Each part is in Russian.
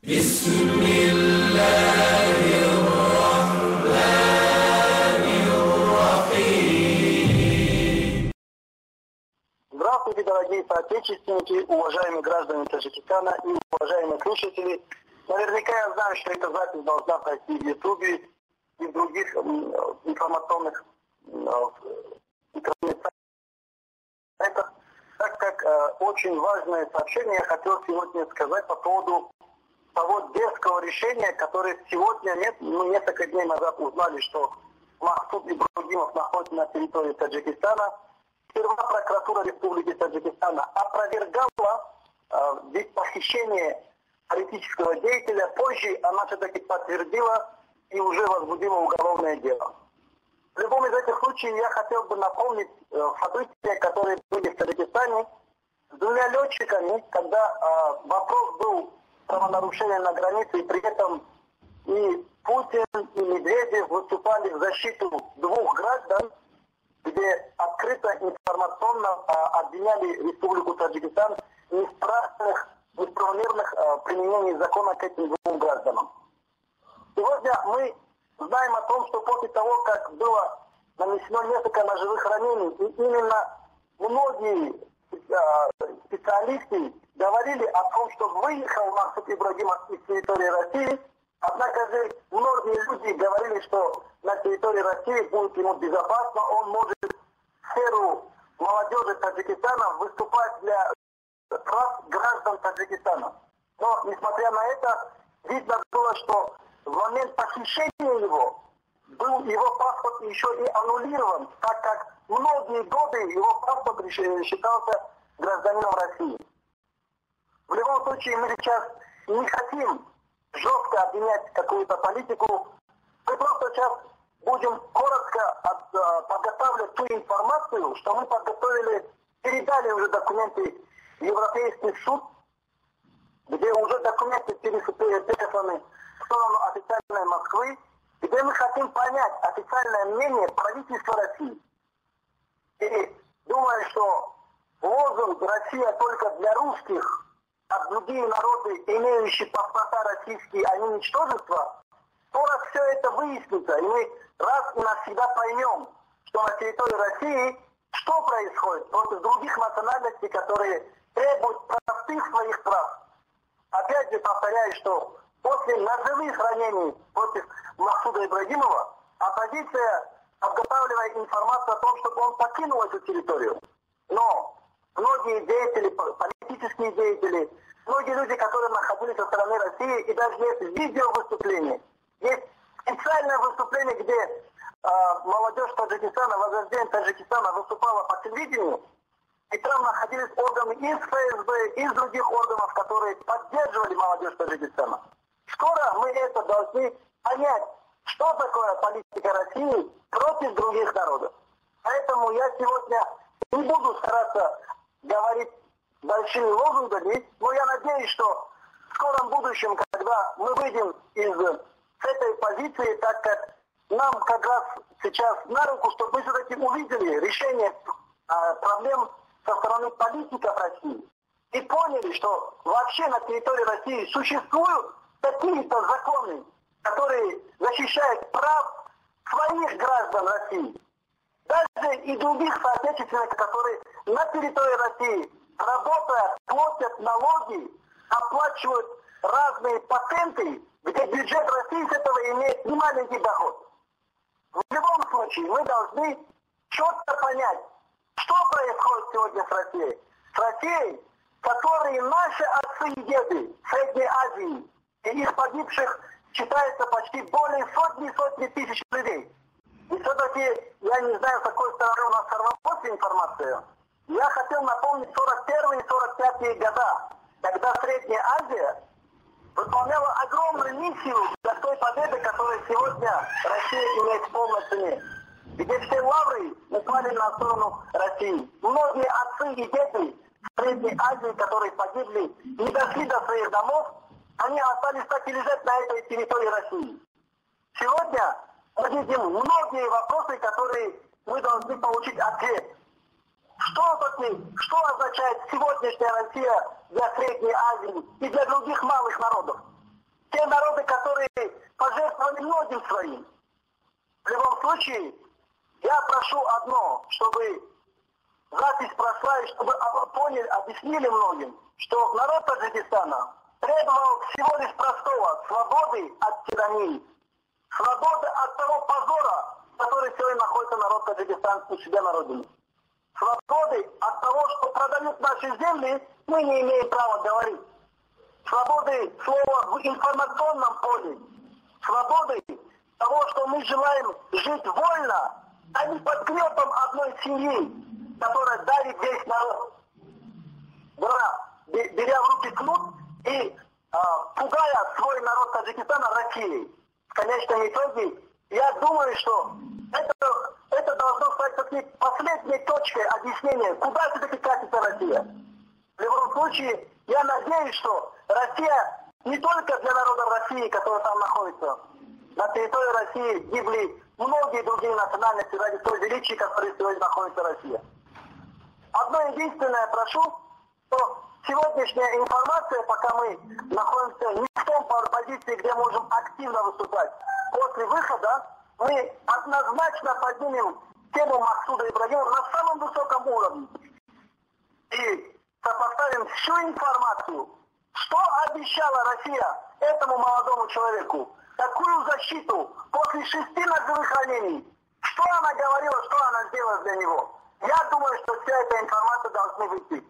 بسم الله الرحمن الرحيم. Здравствуйте, дорогие соотечественники, уважаемые граждане Таджикистана и уважаемые слушатели. Наверняка я знаю, что эта запись должна пройти в Ютубе и в других информационных сайтах, так как очень важное сообщение я хотел сегодня сказать по поводу того детского решения, которое сегодня мы несколько дней назад узнали, что Махсуд Ибрагимов находится на территории Таджикистана. Сперва прокуратура Республики Таджикистана опровергала ведь похищение политического деятеля, позже она все-таки подтвердила и уже возбудила уголовное дело. В любом из этих случаев я хотел бы напомнить события, которые были в Таджикистане с двумя летчиками, когда вопрос был правонарушения на границе, и при этом и Путин, и Медведев выступали в защиту двух граждан, где открыто информационно обвиняли Республику Таджикистан в неправомерных применении закона к этим двум гражданам. Сегодня мы знаем о том, что после того, как было нанесено несколько ножевых ранений, и именно многие специалисты говорили о том, что выехал Махсуд Ибрагимов из территории России, однако же многие люди говорили, что на территории России будет ему безопасно, он может в сферу молодежи Таджикистана выступать для прав граждан Таджикистана. Но, несмотря на это, видно было, что в момент похищения его был его паспорт еще и аннулирован, так как многие годы его паспорт считался гражданином России. В любом случае, мы сейчас не хотим жестко обвинять какую-то политику. Мы просто сейчас будем коротко подготавливать ту информацию, что мы подготовили, передали уже документы в Европейский суд, где уже документы пересланы в сторону официальной Москвы, где мы хотим понять официальное мнение правительства России. И думаю, что лозунг «Россия только для русских», а другие народы, имеющие паспорта российские, они ничтожество, скоро все это выяснится, и мы раз и навсегда поймем, что на территории России что происходит против других национальностей, которые требуют простых своих прав. Опять же повторяю, что после ножевых ранений против Махсуда Ибрагимова оппозиция подготавливает информацию о том, чтобы он покинул эту территорию. Но многие деятели, политические деятели, многие люди, которые находились со стороны России, и даже есть видеовыступление, есть специальное выступление, где молодежь Таджикистана, возрождение Таджикистана выступала по телевидению, и там находились органы из ФСБ, из других органов, которые поддерживали молодежь Таджикистана. Скоро мы это должны понять, что такое политика России против других народов. Поэтому я сегодня не буду стараться говорить большими лозунгами, но я надеюсь, что в скором будущем, когда мы выйдем с этой позиции, так как нам как раз сейчас на руку, чтобы мы все-таки увидели решение проблем со стороны политиков России и поняли, что вообще на территории России существуют какие-то законы, которые защищают прав своих граждан России. Даже и других соотечественников, которые на территории России работают, платят налоги, оплачивают разные патенты, где бюджет России с этого имеет немаленький доход. В любом случае мы должны четко понять, что происходит сегодня с Россией. С Россией, которые наши отцы и деды в Средней Азии, и их погибших считается почти более сотни тысяч людей. И все-таки, я не знаю, с какой стороны у нас сорвалась информация, я хотел напомнить 41-е и 45-е года, когда Средняя Азия выполняла огромную миссию для той победы, которую сегодня Россия имеет в полной цене. Где все лавры упали на сторону России. Многие отцы и дети в Средней Азии, которые погибли, не дошли до своих домов, они остались так и лежать на этой территории России. Сегодня мы видим многие вопросы, которые мы должны получить ответ. Что означает сегодняшняя Россия для Средней Азии и для других малых народов? те народы, которые пожертвовали многим своим. В любом случае, я прошу одно, чтобы запись прошла, и чтобы поняли, объяснили многим, что народ Таджикистана требовал всего лишь простого: свободы от тирании, свободы от того позора, который сегодня находится народ Таджикистана у себя на родине. Свободы от того, что продают наши земли, мы не имеем права говорить. Свободы слова в информационном поле. Свободы того, что мы желаем жить вольно, а не под гнетом одной семьи, которая давит весь народ. Беря в руки кнут и пугая свой народ Таджикистана Россией. В конечном итоге, я думаю, что это должно стать последней точкой объяснения, куда все-таки катится Россия. В любом случае, я надеюсь, что Россия не только для народа России, который там находится. На территории России гибли многие другие национальности ради той величия, которой сегодня находится Россия. Одно единственное прошу, что сегодняшняя информация, пока мы находимся не в том позиции, где можем активно выступать, после выхода мы однозначно поднимем тему Максуда Ибрагимова на самом высоком уровне. И сопоставим всю информацию, что обещала Россия этому молодому человеку, какую защиту после 6 ножевых ранений, что она говорила, что она сделала для него. Я думаю, что вся эта информация должна выйти.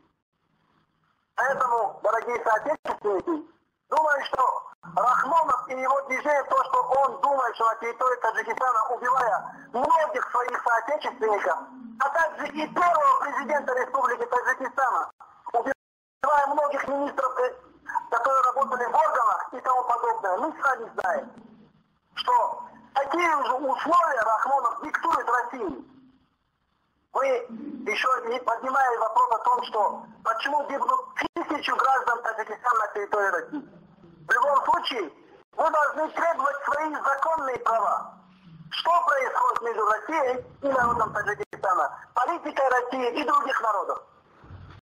Поэтому, дорогие соотечественники, думаю, что Рахмонов и его движение, то, что он думает, что на территории Таджикистана, убивая многих своих соотечественников, а также и первого президента Республики Таджикистана, убивая многих министров, которые работали в органах и тому подобное, мы сами знаем, что такие же условия Рахмонов диктует России. Мы еще не поднимаем вопрос о том, что почему гибнут 1000 граждан Таджикистана на территории России. В любом случае, мы должны требовать свои законные права. Что происходит между Россией и народом Таджикистана, политикой России и других народов?